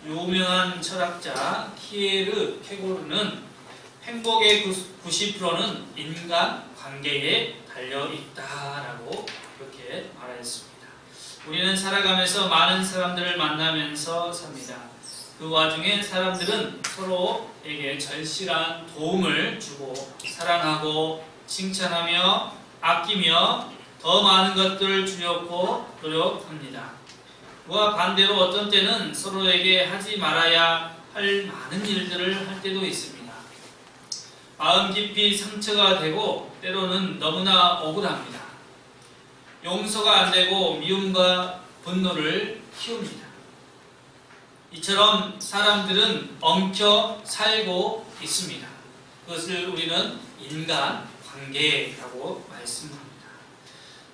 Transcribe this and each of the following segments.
유명한 철학자 키에르 케고르는 행복의 90%는 인간 관계에 달려 있다라고 그렇게 말했습니다. 우리는 살아가면서 많은 사람들을 만나면서 삽니다. 그 와중에 사람들은 서로에게 절실한 도움을 주고 사랑하고 칭찬하며 아끼며 더 많은 것들을 주려고 노력합니다. 그와 반대로 어떤 때는 서로에게 하지 말아야 할 많은 일들을 할 때도 있습니다. 마음 깊이 상처가 되고 때로는 너무나 억울합니다. 용서가 안 되고 미움과 분노를 키웁니다. 이처럼 사람들은 엉켜 살고 있습니다. 그것을 우리는 인간 관계라고 말씀합니다.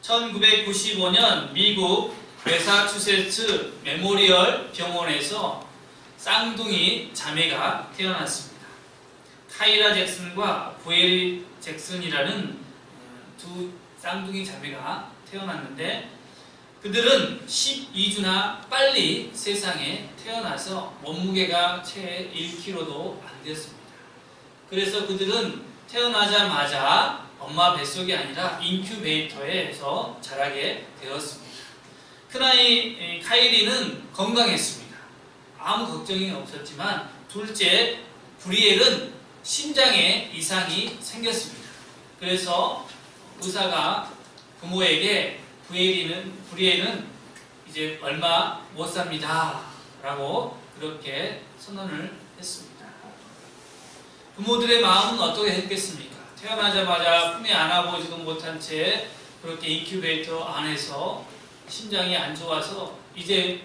1995년 미국 매사추세츠 메모리얼 병원에서 쌍둥이 자매가 태어났습니다. 카이라 잭슨과 부에리 잭슨이라는 두 쌍둥이 자매가 태어났는데 그들은 12주나 빨리 세상에 태어나서 몸무게가 채 1kg도 안 되었습니다. 그래서 그들은 태어나자마자 엄마 뱃속이 아니라 인큐베이터에서 자라게 되었습니다. 큰아이 카이리는 건강했습니다. 아무 걱정이 없었지만 둘째 브리엘은 심장에 이상이 생겼습니다. 그래서 의사가 부모에게 브리엘은 이제 얼마 못 삽니다 라고 그렇게 선언을 했습니다. 부모들의 마음은 어떻게 했겠습니까? 태어나자마자 품에 안아보지도 못한 채 그렇게 인큐베이터 안에서 심장이 안 좋아서 이제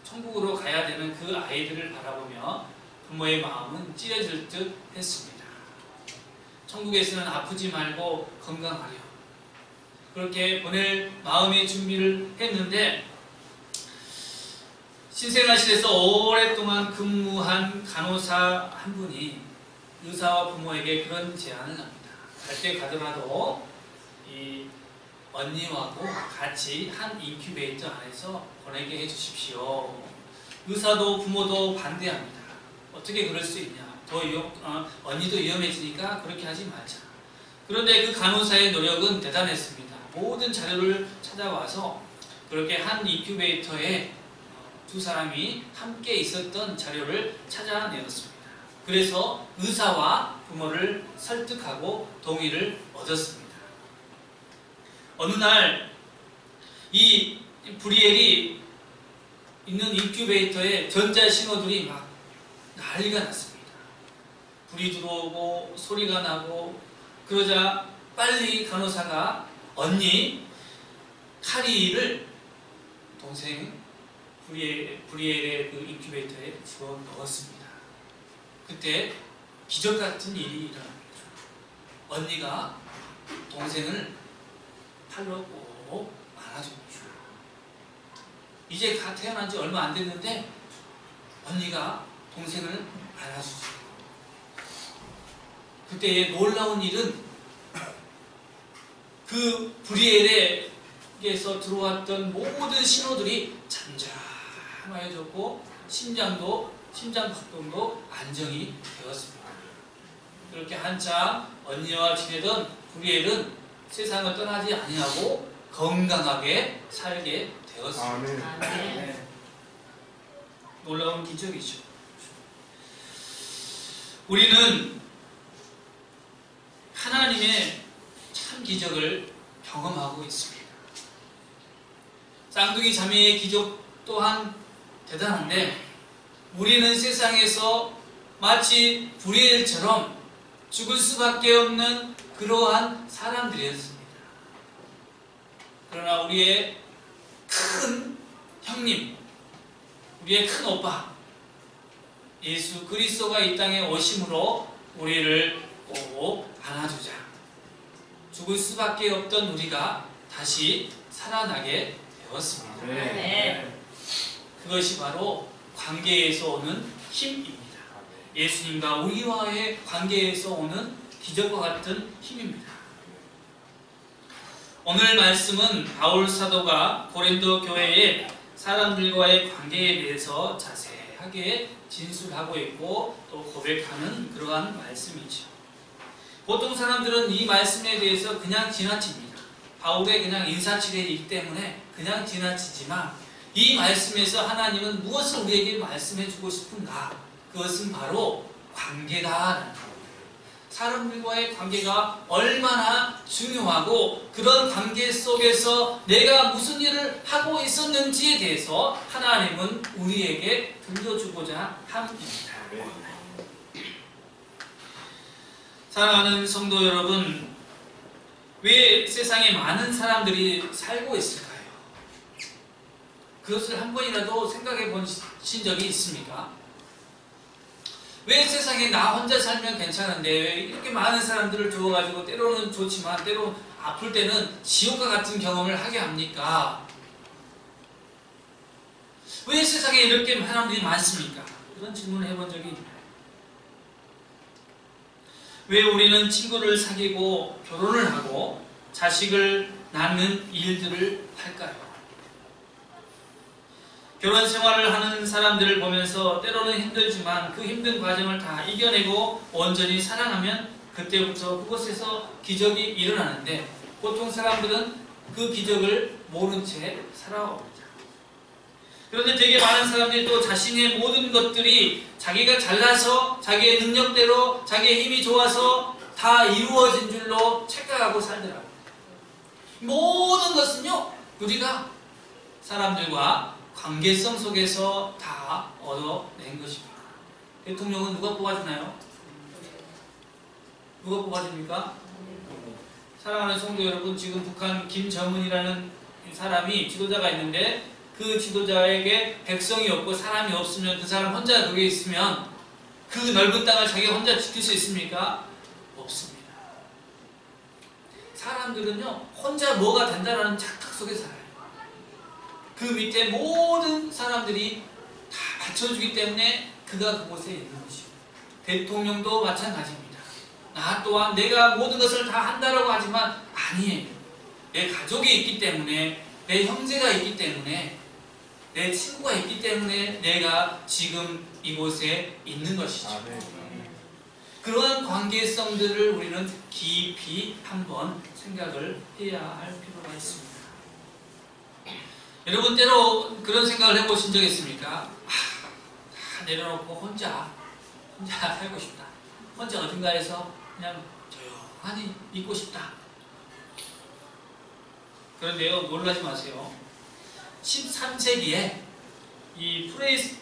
천국으로 가야 되는 그 아이들을 바라보며 부모의 마음은 찢어질 듯 했습니다. 천국에서는 아프지 말고 건강하려 그렇게 보낼 마음의 준비를 했는데 신생아실에서 오랫동안 근무한 간호사 한 분이 의사와 부모에게 그런 제안을 합니다. 갈 때 가더라도 이 언니하고 같이 한 인큐베이터 안에서 보내게 해주십시오. 의사도 부모도 반대합니다. 어떻게 그럴 수 있냐? 언니도 위험해지니까 그렇게 하지 말자. 그런데 그 간호사의 노력은 대단했습니다. 모든 자료를 찾아와서 그렇게 한 인큐베이터에 두 사람이 함께 있었던 자료를 찾아내었습니다. 그래서 의사와 부모를 설득하고 동의를 얻었습니다. 어느 날 이 브리엘이 있는 인큐베이터에 전자신호들이 막 난리가 났습니다. 불이 들어오고 소리가 나고 그러자 빨리 간호사가 언니 카리를 동생 브리엘의 그 인큐베이터에 집어넣었습니다. 그때 기적같은 일이 일어납니다. 언니가 동생을 팔로 꼭 안아줍니다. 이제 다 태어난 지 얼마 안 됐는데 언니가 동생을 안아주죠. 그때의 놀라운 일은 그 브리엘에게서 들어왔던 모든 신호들이 잔잔해졌고 심장 박동도 안정이 되었습니다. 그렇게 한참 언니와 지내던 브리엘은 세상을 떠나지 아니하고 건강하게 살게 되었습니다. 아멘. 놀라운 기적이죠. 우리는 하나님의 참 기적을 경험하고 있습니다. 쌍둥이 자매의 기적 또한 대단한데 우리는 세상에서 마치 브리엘처럼 죽을 수밖에 없는 그러한 사람들이었습니다. 그러나 우리의 큰 형님, 우리의 큰 오빠 예수 그리스도가 이 땅에 오심으로 우리를 꼭 안아주자. 죽을 수밖에 없던 우리가 다시 살아나게 되었습니다. 네. 그것이 바로 관계에서 오는 힘입니다. 예수님과 우리와의 관계에서 오는 기적과 같은 힘입니다. 오늘 말씀은 바울 사도가 고린도 교회의 사람들과의 관계에 대해서 자세하게 정확하게 진술하고 있고 또 고백하는 그러한 말씀이죠. 보통 사람들은 이 말씀에 대해서 그냥 지나칩니다. 바울의 그냥 인사치레이기 때문에 그냥 지나치지만 이 말씀에서 하나님은 무엇을 우리에게 말씀해주고 싶은가? 그것은 바로 관계다라는 겁니다. 사람들과의 관계가 얼마나 중요하고 그런 관계 속에서 내가 무슨 일을 하고 있었는지에 대해서 하나님은 우리에게 들려주고자 합니다. 사랑하는 성도 여러분, 왜 세상에 많은 사람들이 살고 있을까요? 그것을 한 번이라도 생각해 보신 적이 있습니까? 왜 세상에 나 혼자 살면 괜찮은데 왜 이렇게 많은 사람들을 주어가지고 때로는 좋지만 때로 아플 때는 지옥과 같은 경험을 하게 합니까? 왜 세상에 이렇게 사람들이 많습니까? 그런 질문을 해본 적이 있나요? 왜 우리는 친구를 사귀고 결혼을 하고 자식을 낳는 일들을 할까요? 결혼 생활을 하는 사람들을 보면서 때로는 힘들지만 그 힘든 과정을 다 이겨내고 온전히 사랑하면 그때부터 그곳에서 기적이 일어나는데 보통 사람들은 그 기적을 모른 채 살아옵니다. 그런데 되게 많은 사람들이 또 자신의 모든 것들이 자기가 잘나서 자기의 능력대로 자기의 힘이 좋아서 다 이루어진 줄로 착각하고 살더라고요. 모든 것은요, 우리가 사람들과 관계성 속에서 다 얻어낸 것입니다. 대통령은 누가 뽑아주나요? 누가 뽑아줍니까? 사랑하는 성도 여러분, 지금 북한 김정은이라는 사람이 지도자가 있는데 그 지도자에게 백성이 없고 사람이 없으면 그 사람 혼자 거기에 있으면 그 넓은 땅을 자기가 혼자 지킬 수 있습니까? 없습니다. 사람들은요, 혼자 뭐가 된다는 착각 속에 살아요. 그 밑에 모든 사람들이 다 받쳐주기 때문에 그가 그곳에 있는 것이고, 대통령도 마찬가지입니다. 나 또한 내가 모든 것을 다 한다라고 하지만 아니에요. 내 가족이 있기 때문에, 내 형제가 있기 때문에, 내 친구가 있기 때문에 내가 지금 이곳에 있는 것이죠. 그러한 관계성들을 우리는 깊이 한번 생각을 해야 할 필요가 있습니다. 여러분, 때로 그런 생각을 해보신 적 있습니까? 다 내려놓고 혼자 살고 싶다. 혼자 어딘가에서 그냥 조용하니 있고 싶다. 그런데요, 놀라지 마세요. 13세기에 이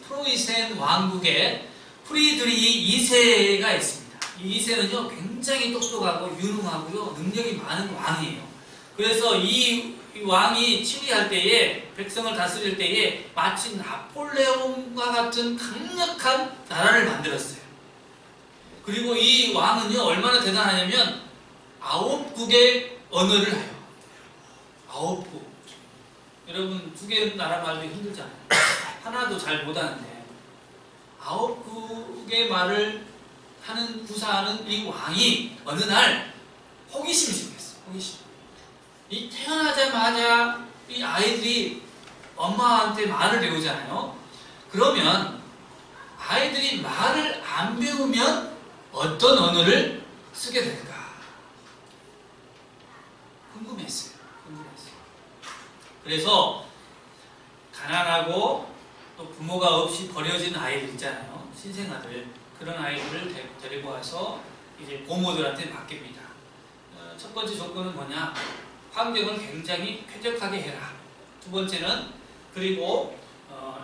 프로이센 왕국에 프리드리히 2세가 있습니다. 이 2세는요, 굉장히 똑똑하고 유능하고요, 능력이 많은 왕이에요. 그래서 이 왕이 치리할 때에, 백성을 다스릴 때에 마치 나폴레옹과 같은 강력한 나라를 만들었어요. 그리고 이 왕은요, 얼마나 대단하냐면 9국의 언어를 해요. 9국. 여러분, 2개 나라 말도 힘들잖아요. 하나도 잘 못하는데 9국의 말을 하는, 구사하는 이 왕이 어느 날 호기심이 생겼어요. 호기심. 이 태어나자마자 이 아이들이 엄마한테 말을 배우잖아요. 그러면 아이들이 말을 안 배우면 어떤 언어를 쓰게 될까? 궁금했어요. 그래서 가난하고 또 부모가 없이 버려진 아이들 있잖아요. 신생아들. 그런 아이들을 데리고 와서 이제 고모들한테 맡깁니다. 첫 번째 조건은 뭐냐? 환경을 굉장히 쾌적하게 해라. 두 번째는, 그리고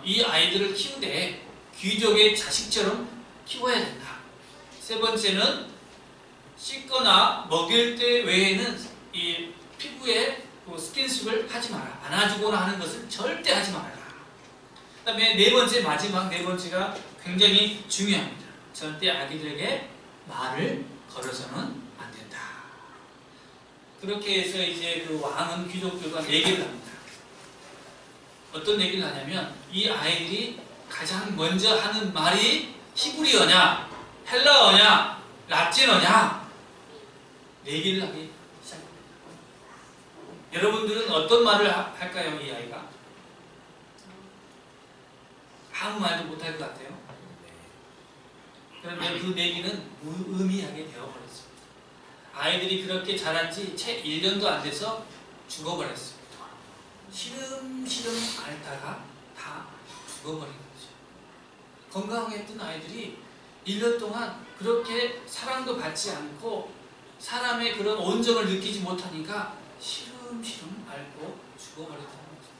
이 아이들을 키우되 귀족의 자식처럼 키워야 된다. 세 번째는, 씻거나 먹일 때 외에는 이 피부에 스킨십을 하지 마라. 안아주거나 하는 것을 절대 하지 말아라. 그 다음에 네 번째, 마지막 네 번째가 굉장히 중요합니다. 절대 아기들에게 말을 걸어서는 안 된다. 그렇게 해서 이제 그 왕은 귀족들과 얘기를 합니다. 어떤 얘기를 하냐면, 이 아이들이 가장 먼저 하는 말이 히브리어냐, 헬라어냐, 라틴어냐, 얘기를 하기 시작합니다. 여러분들은 어떤 말을 할까요, 이 아이가? 아무 말도 못할 것 같아요. 그런데 그 내기는 무의미하게 되어버렸습니다. 아이들이 그렇게 자란 지 채 1년도 안 돼서 죽어버렸습니다. 시름시름 앓다가 다 죽어버린 거죠. 건강했던 아이들이 1년 동안 그렇게 사랑도 받지 않고 사람의 그런 온정을 느끼지 못하니까 시름시름 앓고 죽어버렸다는 거죠.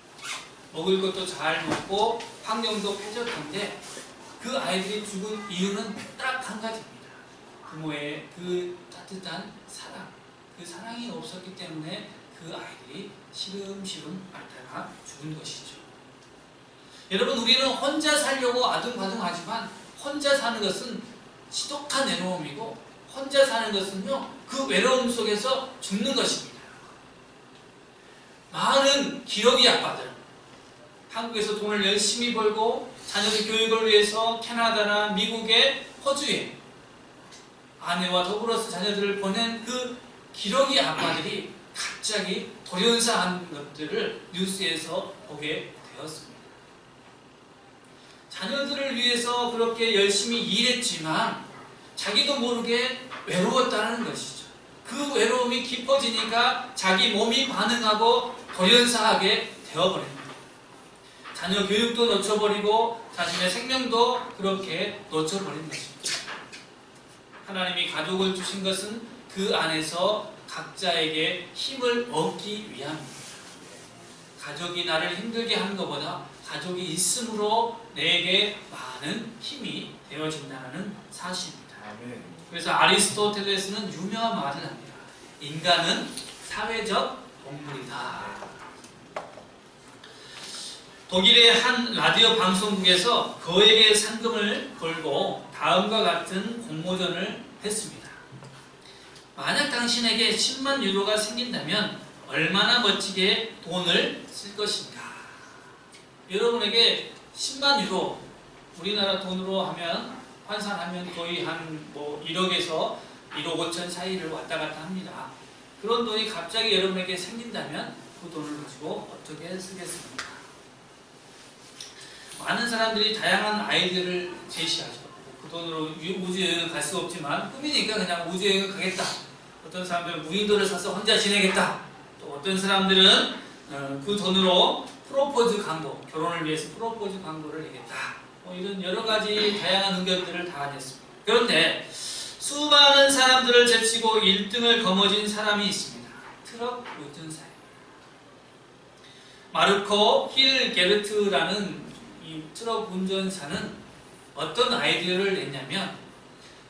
먹을 것도 잘 먹고 환경도 쾌적한데 그 아이들이 죽은 이유는 딱 한 가지입니다. 부모의 그 따뜻한 사랑, 그 사랑이 없었기 때문에 그 아이들이 시름시름 앓다가 죽은 것이죠. 여러분, 우리는 혼자 살려고 아둥바둥하지만 혼자 사는 것은 지독한 외로움이고 혼자 사는 것은요 그 외로움 속에서 죽는 것입니다. 많은 기러기 아빠들, 한국에서 돈을 열심히 벌고 자녀들 교육을 위해서 캐나다나 미국의 호주에 아내와 더불어서 자녀들을 보낸 그 기러기 아빠들이 갑자기 돌연사한 것들을 뉴스에서 보게 되었습니다. 자녀들을 위해서 그렇게 열심히 일했지만 자기도 모르게 외로웠다는 것이죠. 그 외로움이 깊어지니까 자기 몸이 반응하고 돌연사하게 되어버립니다. 자녀 교육도 놓쳐버리고 자신의 생명도 그렇게 놓쳐버린 것입니다. 하나님이 가족을 주신 것은 그 안에서 각자에게 힘을 얻기 위함입니다. 가족이 나를 힘들게 하는 것보다 가족이 있음으로 내게 많은 힘이 되어진다는 사실입니다. 그래서 아리스토텔레스는 유명한 말을 합니다. 인간은 사회적 동물이다. 독일의 한 라디오 방송국에서 그에게 상금을 걸고 다음과 같은 공모전을 했습니다. 만약 당신에게 10만 유로가 생긴다면 얼마나 멋지게 돈을 쓸 것인가? 여러분에게 10만 유로, 우리나라 돈으로 하면 환산하면 거의 한 1억에서 1억 5천 사이를 왔다 갔다 합니다. 그런 돈이 갑자기 여러분에게 생긴다면 그 돈을 가지고 어떻게 쓰겠습니까? 많은 사람들이 다양한 아이디어를 제시하죠. 그 돈으로 우주여행을 갈 수 없지만 꿈이니까 그냥 우주여행을 가겠다. 어떤 사람들은 무인도를 사서 혼자 지내겠다. 또 어떤 사람들은 그 돈으로 프로포즈 광고, 결혼을 위해서 프로포즈 광고를 내겠다. 이런 여러 가지 다양한 의견들을 다 냈습니다. 그런데 수많은 사람들을 제치고 1등을 거머쥔 사람이 있습니다. 트럭 운전사입니다. 마르코 힐 게르트라는 이 트럭 운전사는 어떤 아이디어를 냈냐면,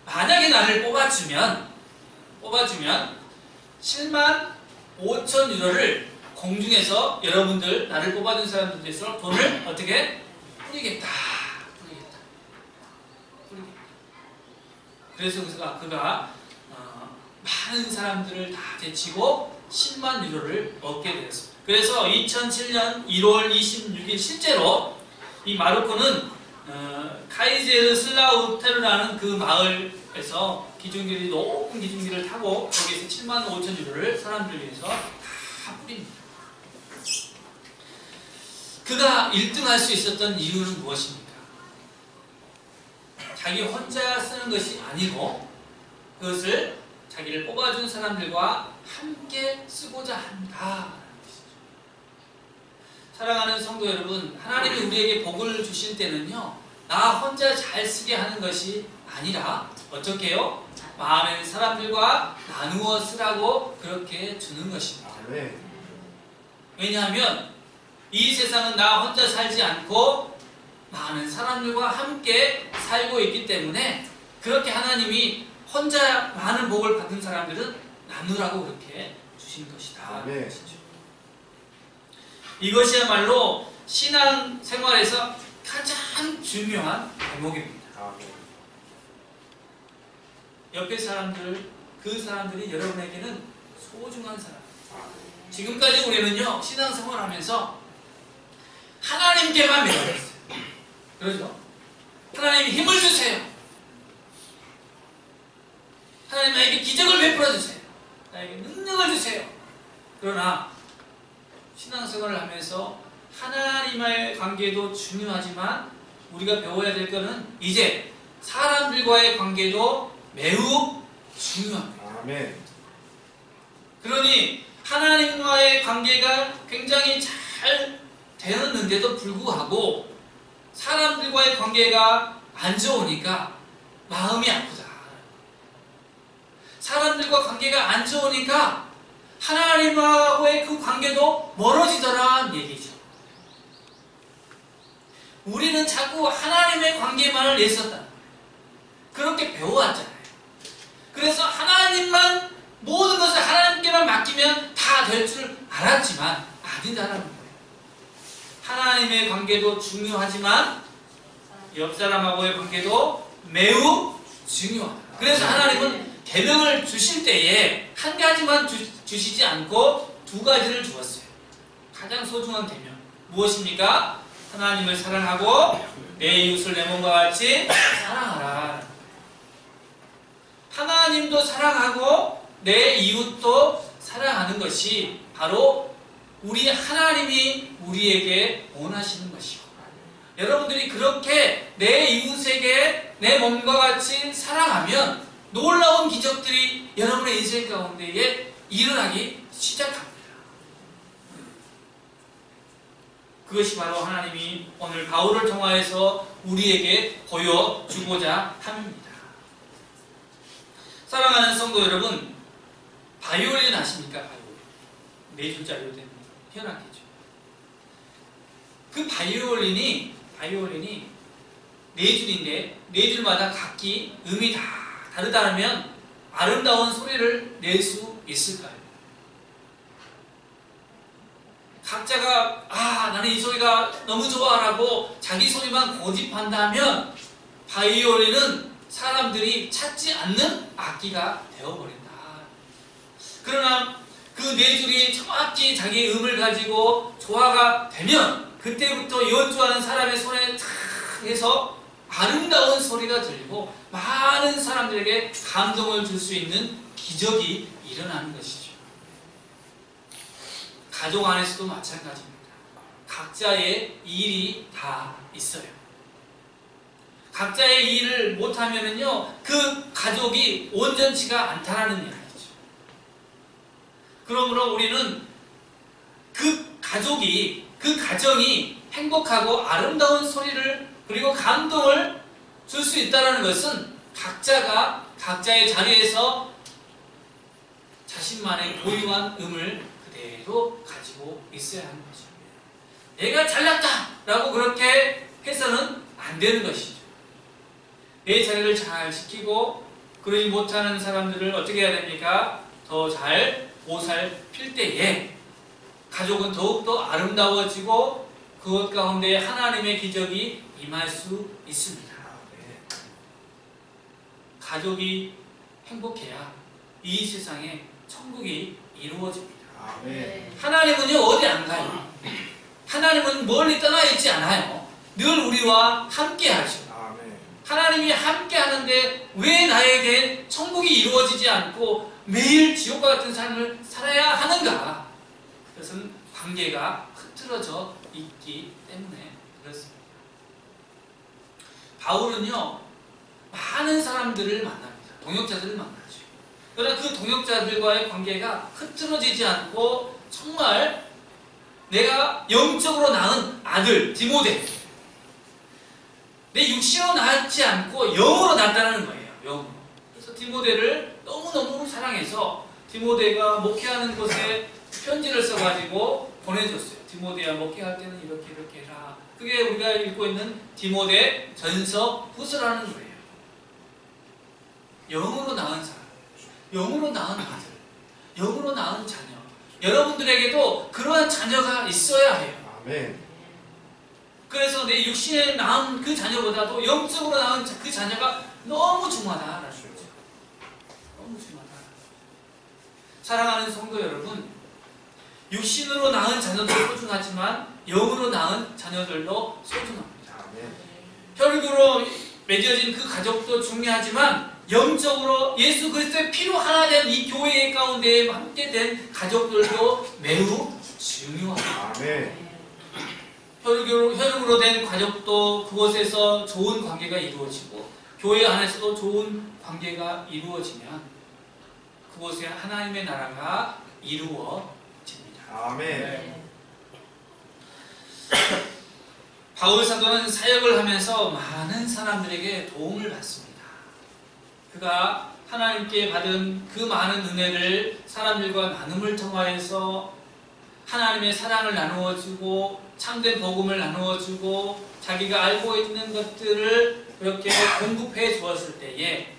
만약에 나를 뽑아주면 7만 5천 유로를 공중에서 여러분들 나를 뽑아준 사람들 중에서 돈을 어떻게 뿌리겠다. 그래서 그가 많은 사람들을 다 제치고 10만 유로를 얻게 되었습니다. 그래서 2007년 1월 26일 실제로 이 마르코는 카이제르 슬라우테르라는 그 마을에서 기중길이 높은 기중길을 타고 거기에서 7만 5천 유로를 사람들 위해서 다 뿌립니다. 그가 1등 할 수 있었던 이유는 무엇입니까? 자기 혼자 쓰는 것이 아니고 그것을 자기를 뽑아준 사람들과 함께 쓰고자 한다. 사랑하는 성도 여러분, 하나님이 우리에게 복을 주실 때는요, 나 혼자 잘 쓰게 하는 것이 아니라 어떻게 해요? 많은 사람들과 나누어 쓰라고 그렇게 주는 것입니다. 왜냐하면 이 세상은 나 혼자 살지 않고 많은 사람들과 함께 살고 있기 때문에 그렇게 하나님이 혼자 많은 복을 받은 사람들은 나누라고 그렇게 주신 것이다. 이것이야말로 신앙생활에서 가장 중요한 대목입니다. 옆에 사람들, 그 사람들이 여러분에게는 소중한 사람. 지금까지 우리는요, 신앙생활하면서 하나님께만 매달렸어요. 그러죠? 하나님 힘을 주세요. 하나님 나에게 기적을 베풀어 주세요. 나에게 능력을 주세요. 그러나 신앙생활을 하면서 하나님과의 관계도 중요하지만 우리가 배워야 될 거는 이제 사람들과의 관계도 매우 중요합니다. 아멘. 그러니 하나님과의 관계가 굉장히 잘 되었는데도 불구하고 사람들과의 관계가 안 좋으니까 마음이 아프다. 사람들과 관계가 안 좋으니까 하나님과의 그 관계도 멀어지더라는 얘기죠. 우리는 자꾸 하나님의 관계만을 냈었다. 그렇게 배워왔잖아요. 그래서 하나님만 모든 것을 하나님께만 맡기면 다 될 줄 알았지만 아니다라는 거예요. 하나님의 관계도 중요하지만 옆 사람하고의 관계도 매우 중요하다. 그래서 하나님은 계명을 주실 때에 한 가지만 주시지 않고 두 가지를 주었어요. 가장 소중한 계명 무엇입니까? 하나님을 사랑하고 내 이웃을 내 몸과 같이 사랑하라. 하나님도 사랑하고 내 이웃도 사랑하는 것이 바로 우리 하나님이 우리에게 원하시는 것이고, 여러분들이 그렇게 내 이웃에게 내 몸과 같이 사랑하면 놀라운 기적들이 여러분의 인생 가운데에 일어나기 시작합니다. 그것이 바로 하나님이 오늘 바울을 통하여서 우리에게 보여주고자 함입니다. 사랑하는 성도 여러분, 바이올린 아십니까? 바이올린. 네 줄짜리로 된 현악기죠. 그 바이올린이 네 줄인데 네 줄마다 각기 음이 다 다르다면 아름다운 소리를 낼 수 있을까요? 각자가 나는 이 소리가 너무 좋아라고 자기 소리만 고집한다면 바이올린은 사람들이 찾지 않는 악기가 되어버린다. 그러나 그 네 줄이 정확히 자기 음을 가지고 조화가 되면 그때부터 연주하는 사람의 손에 탁 해서 아름다운 소리가 들리고 많은 사람들에게 감동을 줄 수 있는 기적이 일어나는 것이죠. 가족 안에서도 마찬가지입니다. 각자의 일이 다 있어요. 각자의 일을 못하면은요, 그 가족이 온전치가 않다라는 이야기죠. 그러므로 우리는 그 가족이, 그 가정이 행복하고 아름다운 소리를 그리고 감동을 줄 수 있다는 것은 각자가 각자의 자리에서 자신만의 고유한 음을 그대로 가지고 있어야 하는 거죠. 내가 잘났다! 라고 그렇게 해서는 안 되는 것이죠. 내 자리를 잘 지키고 그러지 못하는 사람들을 어떻게 해야 됩니까? 더 잘 보살필 때에 가족은 더욱더 아름다워지고 그것 가운데 하나님의 기적이 임할 수 있습니다. 가족이 행복해야 이 세상에 천국이 이루어집니다. 하나님은요, 어디 안 가요. 하나님은 멀리 떠나 있지 않아요. 늘 우리와 함께 하죠. 하나님이 함께 하는데 왜 나에게 천국이 이루어지지 않고 매일 지옥과 같은 삶을 살아야 하는가? 그것은 관계가 흐트러져 있기 때문에 그렇습니다. 바울은요, 많은 사람들을 만납니다. 동역자들을 만나죠. 그러나 그 동역자들과의 관계가 흐트러지지 않고 정말 내가 영적으로 낳은 아들 디모데, 내 육신으로 낳지 않고 영으로 낳았다는 거예요. 영으로. 그래서 디모데를 너무너무 사랑해서 디모데가 목회하는 곳에 편지를 써가지고 보내줬어요. 디모데야, 목회할 때는 이렇게 이렇게 해라. 그게 우리가 읽고 있는 디모데 전서 후서라는 거예요. 영으로 낳은 사람, 영으로 낳은 아들, 영으로 낳은 자녀. 여러분들에게도 그러한 자녀가 있어야 해요. 아멘. 그래서 내 육신에 낳은 그 자녀보다도 영적으로 낳은 그 자녀가 너무 중요하다라는 거죠. 너무 중요하다. 사랑하는 성도 여러분, 육신으로 낳은 자녀도 소중하지만 영으로 낳은 자녀들도 소중합니다. 혈육으로 맺어진 그 가족도 중요하지만 영적으로 예수 그리스도의 피로 하나 된 이 교회 가운데 함께 된 가족들도 매우 중요합니다. 혈육으로 된 가족도 그곳에서 좋은 관계가 이루어지고 교회 안에서도 좋은 관계가 이루어지면 그곳에 하나님의 나라가 이루어집니다. 아멘. 네. 바울 사도는 사역을 하면서 많은 사람들에게 도움을 받습니다. 그가 하나님께 받은 그 많은 은혜를 사람들과 나눔을 통하여서 하나님의 사랑을 나누어주고 참된 복음을 나누어주고 자기가 알고 있는 것들을 그렇게 공급해 주었을 때에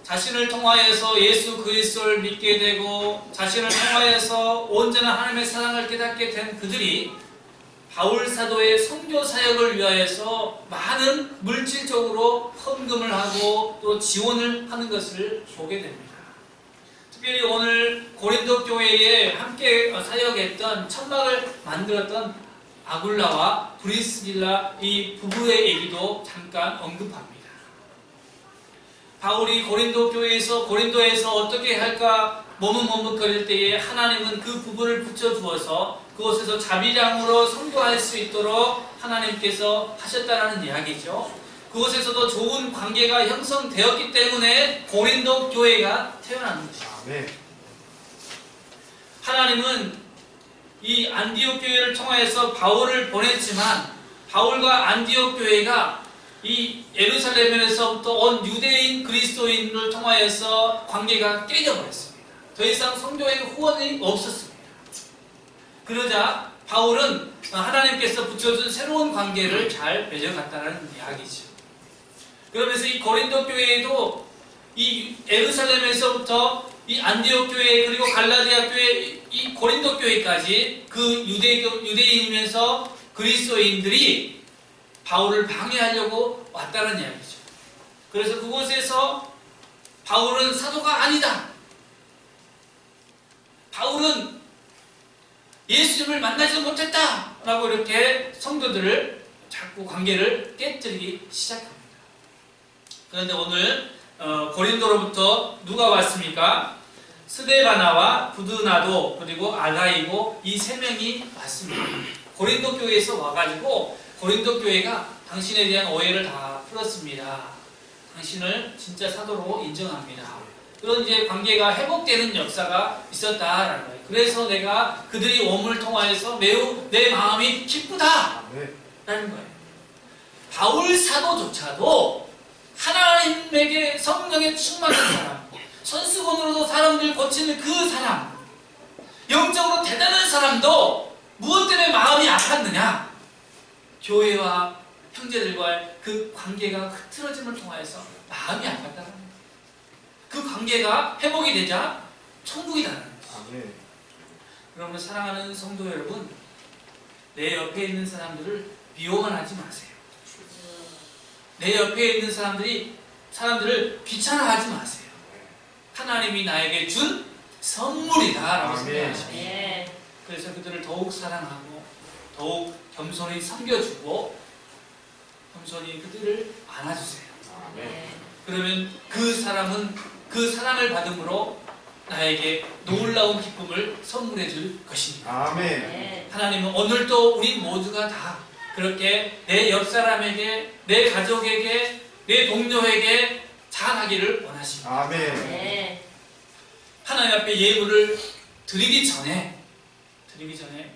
자신을 통하여서 예수 그리스도를 믿게 되고 자신을 통하여서 온전한 하나님의 사랑을 깨닫게 된 그들이 바울 사도의 선교 사역을 위하여서 많은 물질적으로 헌금을 하고 또 지원을 하는 것을 보게 됩니다. 특별히 오늘 고린도 교회에 함께 사역했던 천막을 만들었던 아굴라와 브리스길라 이 부부의 얘기도 잠깐 언급합니다. 바울이 고린도에서 어떻게 할까 머뭇머뭇거릴 때에 하나님은 그 부부를 붙여주어서 그곳에서 자비량으로 선교할 수 있도록 하나님께서 하셨다는 이야기죠. 그곳에서도 좋은 관계가 형성되었기 때문에 고린도 교회가 태어난 것입니다. 네. 하나님은 이 안디옥 교회를 통하여서 바울을 보냈지만 바울과 안디옥 교회가 이 예루살렘에서부터 온 유대인 그리스도인을 통하여서 관계가 깨져버렸습니다. 더 이상 성도의 후원이 없었습니다. 그러자 바울은 하나님께서 붙여준 새로운 관계를 잘 맺어갔다는 이야기죠. 그러면서 이 고린도 교회에도 이 예루살렘에서부터 이 안디옥 교회 그리고 갈라디아 교회 이 고린도 교회까지 그 유대인이면서 그리스도인들이 바울을 방해하려고 왔다는 이야기죠. 그래서 그곳에서 바울은 사도가 아니다. 바울은 예수님을 만나지 못했다. 라고 이렇게 성도들을 자꾸 관계를 깨뜨리기 시작합니다. 그런데 오늘 고린도로부터 누가 왔습니까? 스데바나와 부드나도 그리고 알라이고 이 세 명이 왔습니다. 고린도 교회에서 와가지고 고린도 교회가 당신에 대한 오해를 다 풀었습니다. 당신을 진짜 사도로 인정합니다. 그런 이제 관계가 회복되는 역사가 있었다라는 거예요. 그래서 내가 그들이 몸을 통하여서 매우 내 마음이 기쁘다 라는 거예요. 바울 사도조차도 하나님에게 성령에 충만한 사람, 선수건으로도 사람들 고치는 그 사람, 영적으로 대단한 사람도 무엇 때문에 마음이 아팠느냐? 교회와 형제들과의 그 관계가 흐트러짐을 통하여서 마음이 아팠다는 거예요. 그 관계가 회복이 되자 천국이 나는 거예요. 여러분 사랑하는 성도 여러분, 내 옆에 있는 사람들을 미워만 하지 마세요. 내 옆에 있는 사람들을 귀찮아하지 마세요. 하나님이 나에게 준 선물이다라고 생각하십니다. 그래서 그들을 더욱 사랑하고 더욱 겸손히 섬겨주고 겸손히 그들을 안아주세요. 그러면 그 사람은 그 사랑을 받음으로 나에게 놀라운 기쁨을 선물해 줄 것입니다. 아멘. 하나님은 오늘도 우리 모두가 다 그렇게 내 옆 사람에게, 내 가족에게, 내 동료에게 잘하기를 원하십니다. 아멘. 하나님 앞에 예물을 드리기 전에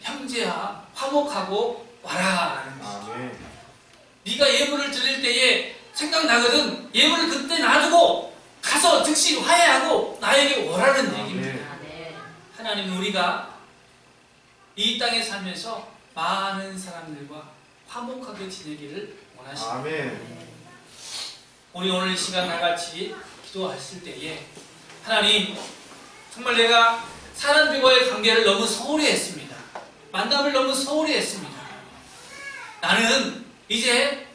형제야 화목하고 와라라는 것이죠. 네가 예물을 드릴 때에 생각나거든. 예물을 그때 놔두고 가서 즉시 화해하고 나에게 오라는 얘기입니다. 하나님은 우리가 이 땅에 살면서 많은 사람들과 화목하게 지내기를 원하십니다. 우리 오늘 이 시간 나같이 기도했을 때에 하나님 정말 내가 사람들과의 관계를 너무 소홀히 했습니다. 만남을 너무 소홀히 했습니다. 나는 이제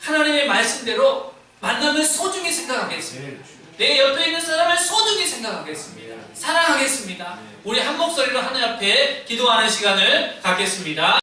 하나님의 말씀대로 만남을 소중히 생각하겠습니다. 내 옆에 있는 사람을 소중히 생각하겠습니다. 사랑하겠습니다. 우리 한 목소리로 하나님 앞에 기도하는 시간을 갖겠습니다.